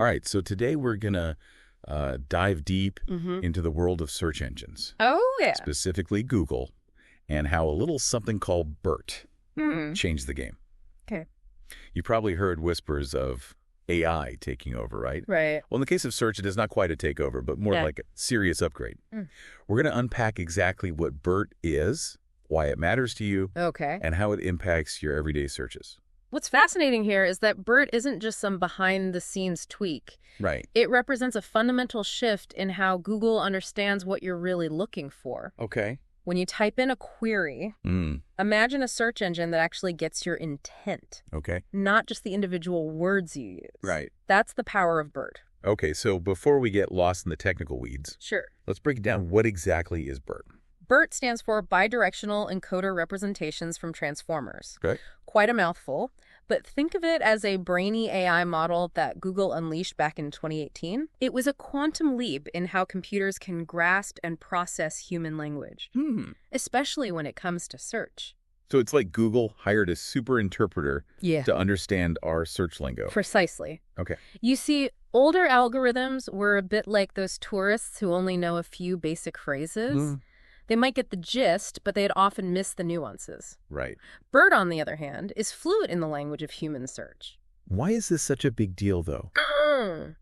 All right, so today we're going to dive deep Mm-hmm. into the world of search engines, Oh, yeah. specifically Google, and how a little something called BERT Mm. changed the game. Okay. You probably heard whispers of AI taking over, right? Right. Well, in the case of search, it is not quite a takeover, but more Yeah. like a serious upgrade. Mm. We're going to unpack exactly what BERT is, why it matters to you, Okay. and how it impacts your everyday searches. What's fascinating here is that BERT isn't just some behind-the-scenes tweak. Right. It represents a fundamental shift in how Google understands what you're really looking for. Okay. When you type in a query, imagine a search engine that actually gets your intent, Okay. not just the individual words you use. Right. That's the power of BERT. Okay, so before we get lost in the technical weeds, Sure. let's break down what exactly is BERT. BERT stands for Bidirectional Encoder Representations from Transformers. Okay. Quite a mouthful, but think of it as a brainy AI model that Google unleashed back in 2018. It was a quantum leap in how computers can grasp and process human language, especially when it comes to search. So it's like Google hired a super interpreter Yeah. to understand our search lingo. Precisely. Okay. You see, older algorithms were a bit like those tourists who only know a few basic phrases. They might get the gist, but they'd often miss the nuances. Right. BERT, on the other hand, is fluent in the language of human search. Why is this such a big deal, though?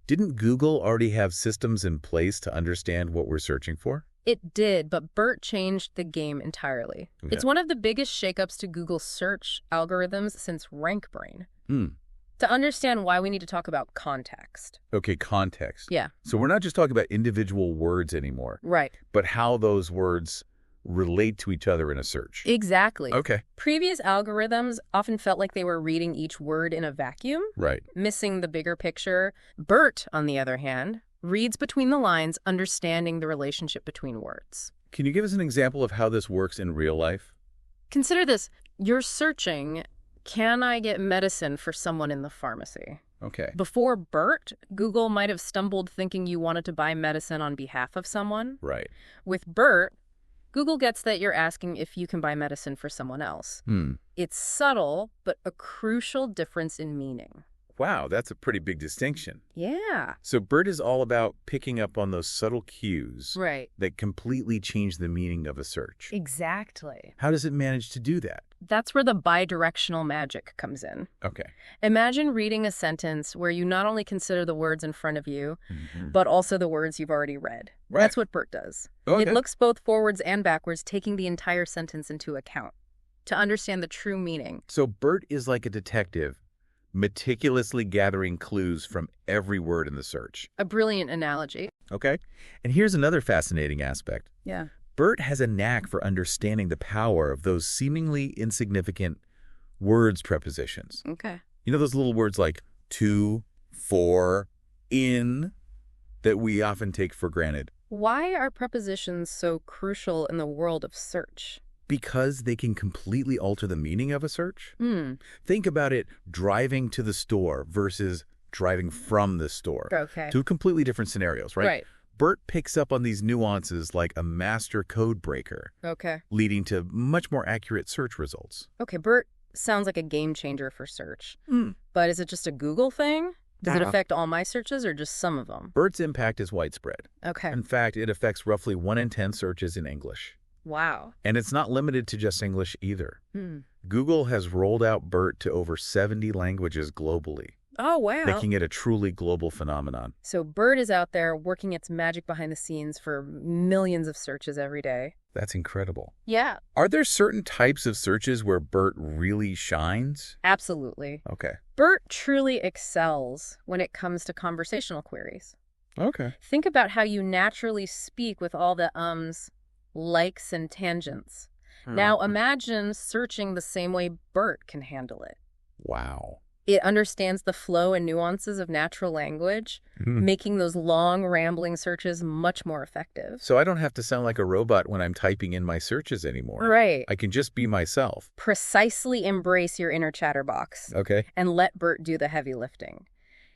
Didn't Google already have systems in place to understand what we're searching for? It did, but BERT changed the game entirely. Yeah. It's one of the biggest shakeups to Google's search algorithms since RankBrain. Hmm. To understand why, we need to talk about context. Okay, context. Yeah. So we're not just talking about individual words anymore, Right. but how those words relate to each other in a search. Exactly. Okay. Previous algorithms often felt like they were reading each word in a vacuum, Right. missing the bigger picture. BERT, on the other hand, reads between the lines, understanding the relationship between words. Can you give us an example of how this works in real life? Consider this. You're searching, can I get medicine for someone in the pharmacy? Okay. Before BERT, Google might have stumbled thinking you wanted to buy medicine on behalf of someone. Right. With BERT, Google gets that you're asking if you can buy medicine for someone else. It's subtle, but a crucial difference in meaning. Wow, that's a pretty big distinction. Yeah. So BERT is all about picking up on those subtle cues Right. that completely change the meaning of a search. Exactly. How does it manage to do that? That's where the bidirectional magic comes in. Okay. Imagine reading a sentence where you not only consider the words in front of you, but also the words you've already read. Right. That's what BERT does. Okay. It looks both forwards and backwards, taking the entire sentence into account to understand the true meaning. So BERT is like a detective, meticulously gathering clues from every word in the search. A brilliant analogy. Okay? And here's another fascinating aspect. Yeah. BERT has a knack for understanding the power of those seemingly insignificant words prepositions. Okay. You know those little words like to, for, in, that we often take for granted? Why are prepositions so crucial in the world of search? Because they can completely alter the meaning of a search. Hmm. Think about it driving to the store versus driving from the store. Okay. Two completely different scenarios, right? Right. BERT picks up on these nuances like a master code breaker, Okay. leading to much more accurate search results. Okay, BERT sounds like a game changer for search. But is it just a Google thing? Does it affect all my searches or just some of them? BERT's impact is widespread. Okay. In fact, it affects roughly 1 in 10 searches in English. Wow. And it's not limited to just English either. Hmm. Google has rolled out BERT to over 70 languages globally, Oh, wow. making it a truly global phenomenon. So BERT is out there working its magic behind the scenes for millions of searches every day. That's incredible. Yeah. Are there certain types of searches where BERT really shines? Absolutely. Okay. BERT truly excels when it comes to conversational queries. Okay. Think about how you naturally speak with all the ums, likes, and tangents. Now imagine searching the same way BERT can handle it. Wow. It understands the flow and nuances of natural language, making those long, rambling searches much more effective. So I don't have to sound like a robot when I'm typing in my searches anymore. Right. I can just be myself. Precisely embrace your inner chatterbox Okay. and let BERT do the heavy lifting.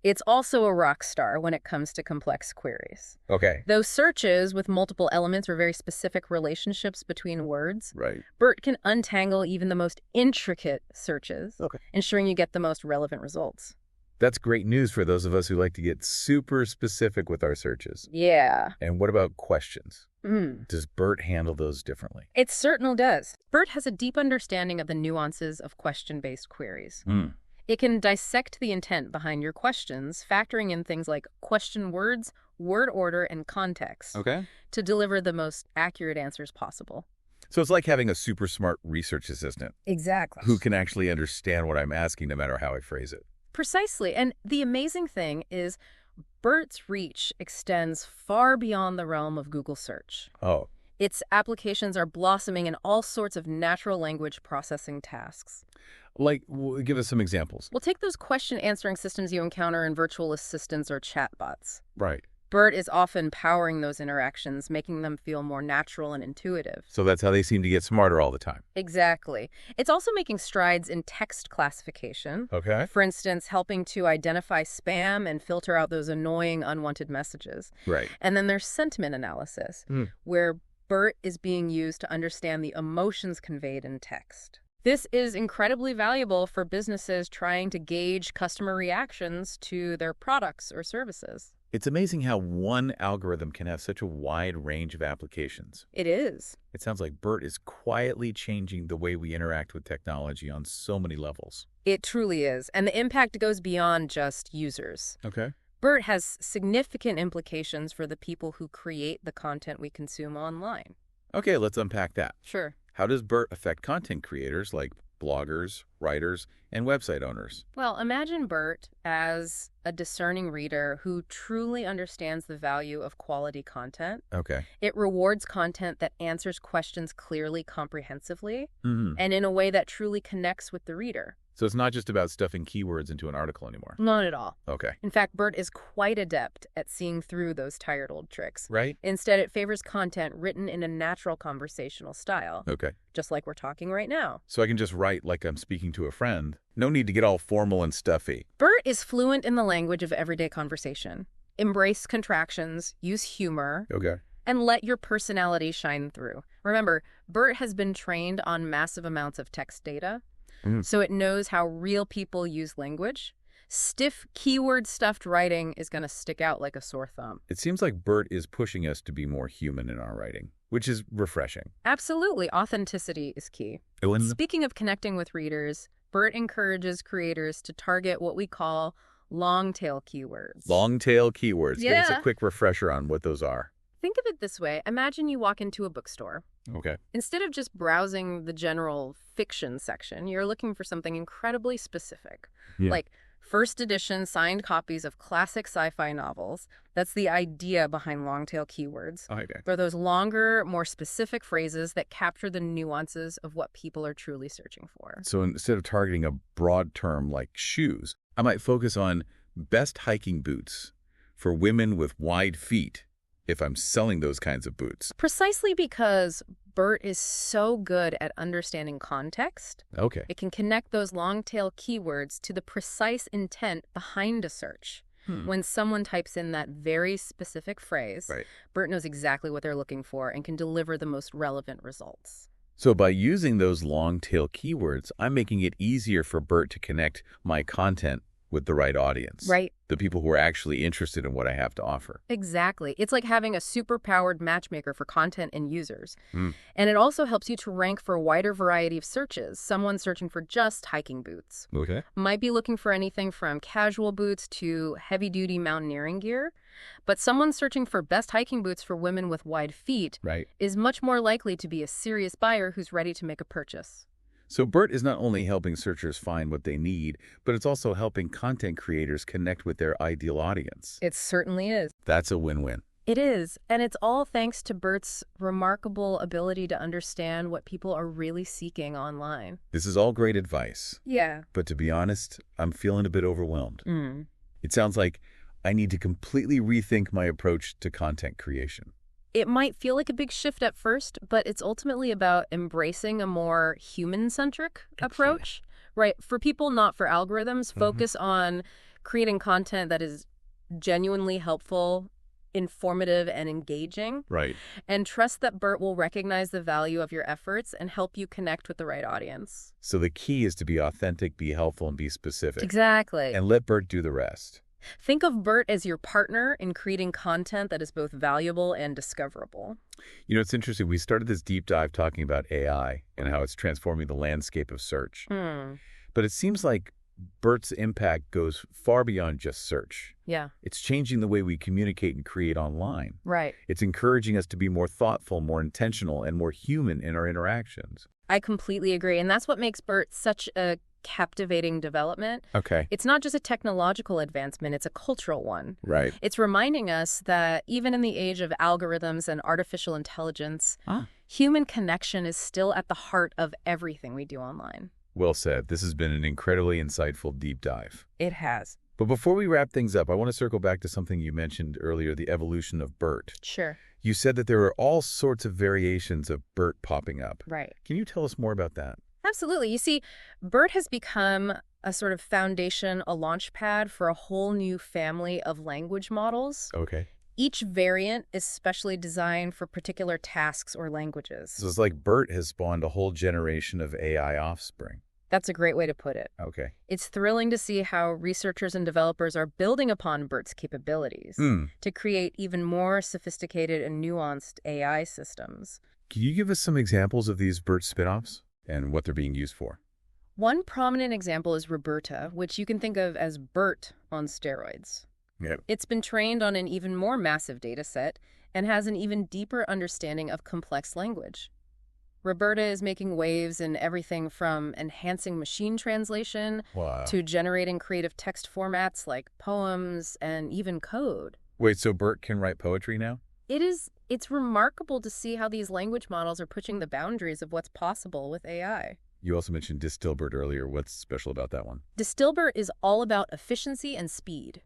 It's also a rock star when it comes to complex queries. Okay. Those searches with multiple elements or very specific relationships between words, Right. BERT can untangle even the most intricate searches, Okay. ensuring you get the most relevant results. That's great news for those of us who like to get super specific with our searches. Yeah. And what about questions? Does BERT handle those differently? It certainly does. BERT has a deep understanding of the nuances of question-based queries. It can dissect the intent behind your questions, factoring in things like question words, word order, and context to deliver the most accurate answers possible. So it's like having a super smart research assistant. Exactly. Who can actually understand what I'm asking no matter how I phrase it. Precisely. And the amazing thing is BERT's reach extends far beyond the realm of Google search. Oh. Its applications are blossoming in all sorts of natural language processing tasks. Like, give us some examples. Well, take those question answering systems you encounter in virtual assistants or chatbots. Right. BERT is often powering those interactions, making them feel more natural and intuitive. So that's how they seem to get smarter all the time. Exactly. It's also making strides in text classification. Okay. For instance, helping to identify spam and filter out those annoying unwanted messages. Right. And then there's sentiment analysis, where BERT is being used to understand the emotions conveyed in text. This is incredibly valuable for businesses trying to gauge customer reactions to their products or services. It's amazing how one algorithm can have such a wide range of applications. It is. It sounds like BERT is quietly changing the way we interact with technology on so many levels. It truly is. And the impact goes beyond just users. Okay. BERT has significant implications for the people who create the content we consume online. Okay, let's unpack that. Sure. How does BERT affect content creators like bloggers, writers, and website owners? Well, imagine BERT as a discerning reader who truly understands the value of quality content. Okay. It rewards content that answers questions clearly, comprehensively, Mm-hmm. and in a way that truly connects with the reader. So it's not just about stuffing keywords into an article anymore. Not at all. Okay. In fact, BERT is quite adept at seeing through those tired old tricks. Right? Instead, it favors content written in a natural conversational style, Okay. just like we're talking right now. So I can just write like I'm speaking to a friend. No need to get all formal and stuffy. BERT is fluent in the language of everyday conversation. Embrace contractions, use humor, Okay. and let your personality shine through. Remember, BERT has been trained on massive amounts of text data, so it knows how real people use language. Stiff, keyword-stuffed writing is going to stick out like a sore thumb. It seems like BERT is pushing us to be more human in our writing, which is refreshing. Absolutely. Authenticity is key. Speaking of connecting with readers, BERT encourages creators to target what we call long-tail keywords. Long-tail keywords. Yeah. Give us a quick refresher on what those are. Think of it this way. Imagine you walk into a bookstore. Okay. Instead of just browsing the general fiction section, you're looking for something incredibly specific, like first edition signed copies of classic sci-fi novels. That's the idea behind long-tail keywords. Okay. They're those longer, more specific phrases that capture the nuances of what people are truly searching for. So instead of targeting a broad term like shoes, I might focus on best hiking boots for women with wide feet if I'm selling those kinds of boots. Precisely because BERT is so good at understanding context. Okay. It can connect those long-tail keywords to the precise intent behind a search. When someone types in that very specific phrase, BERT knows exactly what they're looking for and can deliver the most relevant results. So by using those long-tail keywords, I'm making it easier for BERT to connect my content with the right audience. Right. The people who are actually interested in what I have to offer. Exactly. It's like having a super-powered matchmaker for content and users. And it also helps you to rank for a wider variety of searches. Someone searching for just hiking boots Okay. might be looking for anything from casual boots to heavy-duty mountaineering gear. But someone searching for best hiking boots for women with wide feet is much more likely to be a serious buyer who's ready to make a purchase. So BERT is not only helping searchers find what they need, but it's also helping content creators connect with their ideal audience. It certainly is. That's a win-win. It is. And it's all thanks to BERT's remarkable ability to understand what people are really seeking online. This is all great advice. Yeah. But to be honest, I'm feeling a bit overwhelmed. It sounds like I need to completely rethink my approach to content creation. It might feel like a big shift at first, but it's ultimately about embracing a more human-centric approach. Right. For people, not for algorithms. Focus on creating content that is genuinely helpful, informative and engaging. Right. And trust that BERT will recognize the value of your efforts and help you connect with the right audience. So the key is to be authentic, be helpful, and be specific. Exactly. And let BERT do the rest. Think of BERT as your partner in creating content that is both valuable and discoverable. You know, it's interesting. We started this deep dive talking about AI and how it's transforming the landscape of search. But it seems like BERT's impact goes far beyond just search. Yeah. It's changing the way we communicate and create online. Right. It's encouraging us to be more thoughtful, more intentional, and more human in our interactions. I completely agree. And that's what makes BERT such a captivating development. Okay. It's not just a technological advancement, it's a cultural one. Right. It's reminding us that even in the age of algorithms and artificial intelligence, human connection is still at the heart of everything we do online. Well said. This has been an incredibly insightful deep dive. It has. But before we wrap things up, I want to circle back to something you mentioned earlier, the evolution of BERT. Sure. You said that there are all sorts of variations of BERT popping up. Right. Can you tell us more about that? Absolutely. You see, BERT has become a sort of foundation, a launch pad for a whole new family of language models. Okay. Each variant is specially designed for particular tasks or languages. So it's like BERT has spawned a whole generation of AI offspring. That's a great way to put it. Okay. It's thrilling to see how researchers and developers are building upon BERT's capabilities to create even more sophisticated and nuanced AI systems. Can you give us some examples of these BERT spinoffs and what they're being used for? One prominent example is Roberta, which you can think of as BERT on steroids. Yep. It's been trained on an even more massive data set and has an even deeper understanding of complex language. Roberta is making waves in everything from enhancing machine translation to generating creative text formats like poems and even code. Wait, so BERT can write poetry now? It's remarkable to see how these language models are pushing the boundaries of what's possible with AI. You also mentioned DistilBERT earlier. What's special about that one? DistilBERT is all about efficiency and speed.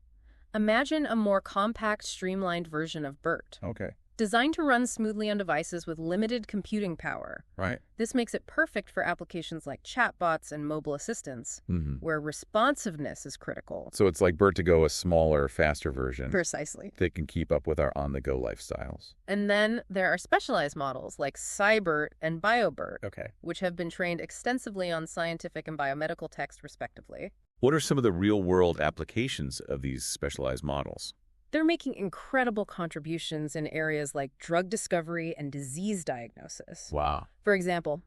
Imagine a more compact, streamlined version of BERT. Okay. Designed to run smoothly on devices with limited computing power. Right. This makes it perfect for applications like chatbots and mobile assistants, where responsiveness is critical. So it's like BERT to go a smaller, faster version. Precisely. That can keep up with our on-the-go lifestyles. And then there are specialized models like SciBERT and BioBERT, which have been trained extensively on scientific and biomedical text, respectively. What are some of the real-world applications of these specialized models? They're making incredible contributions in areas like drug discovery and disease diagnosis. Wow. For example,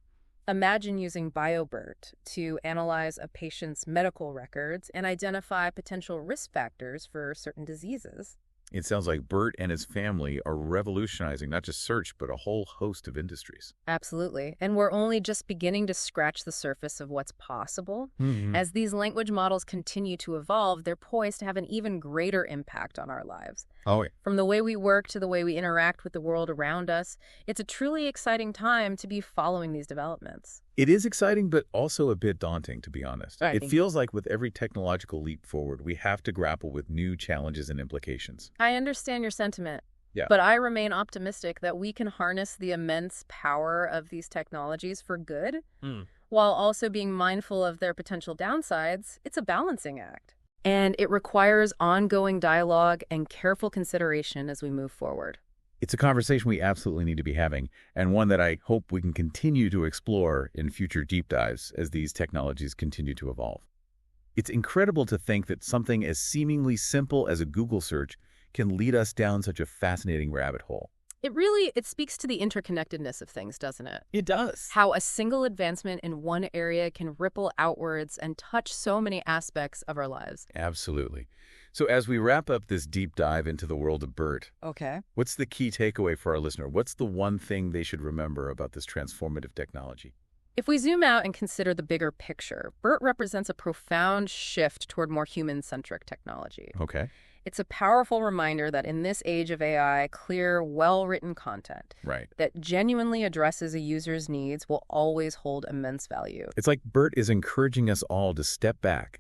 imagine using BioBERT to analyze a patient's medical records and identify potential risk factors for certain diseases. It sounds like BERT and his family are revolutionizing not just search, but a whole host of industries. Absolutely. And we're only just beginning to scratch the surface of what's possible. As these language models continue to evolve, they're poised to have an even greater impact on our lives. Oh, yeah. From the way we work to the way we interact with the world around us, it's a truly exciting time to be following these developments. It is exciting, but also a bit daunting, to be honest. Right. It feels like with every technological leap forward, we have to grapple with new challenges and implications. I understand your sentiment. Yeah. But I remain optimistic that we can harness the immense power of these technologies for good, while also being mindful of their potential downsides. It's a balancing act. And it requires ongoing dialogue and careful consideration as we move forward. It's a conversation we absolutely need to be having, and one that I hope we can continue to explore in future deep dives as these technologies continue to evolve. It's incredible to think that something as seemingly simple as a Google search can lead us down such a fascinating rabbit hole. It speaks to the interconnectedness of things, doesn't it? It does. How a single advancement in one area can ripple outwards and touch so many aspects of our lives. Absolutely. So as we wrap up this deep dive into the world of BERT, what's the key takeaway for our listener? What's the one thing they should remember about this transformative technology? If we zoom out and consider the bigger picture, BERT represents a profound shift toward more human-centric technology. Okay. It's a powerful reminder that in this age of AI, clear, well-written content that genuinely addresses a user's needs will always hold immense value. It's like BERT is encouraging us all to step back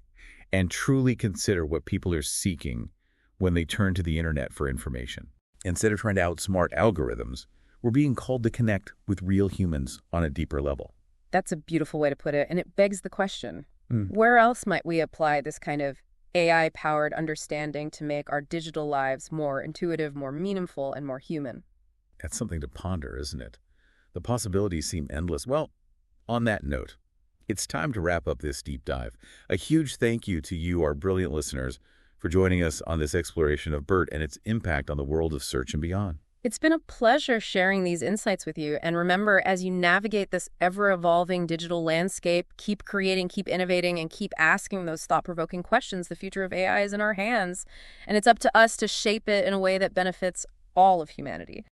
and truly consider what people are seeking when they turn to the internet for information. Instead of trying to outsmart algorithms, we're being called to connect with real humans on a deeper level. That's a beautiful way to put it, and it begs the question, where else might we apply this kind of AI-powered understanding to make our digital lives more intuitive, more meaningful, and more human. That's something to ponder, isn't it? The possibilities seem endless. Well, on that note, it's time to wrap up this deep dive. A huge thank you to you, our brilliant listeners, for joining us on this exploration of BERT and its impact on the world of search and beyond. It's been a pleasure sharing these insights with you. And remember, as you navigate this ever-evolving digital landscape, keep creating, keep innovating, and keep asking those thought-provoking questions. The future of AI is in our hands, and it's up to us to shape it in a way that benefits all of humanity.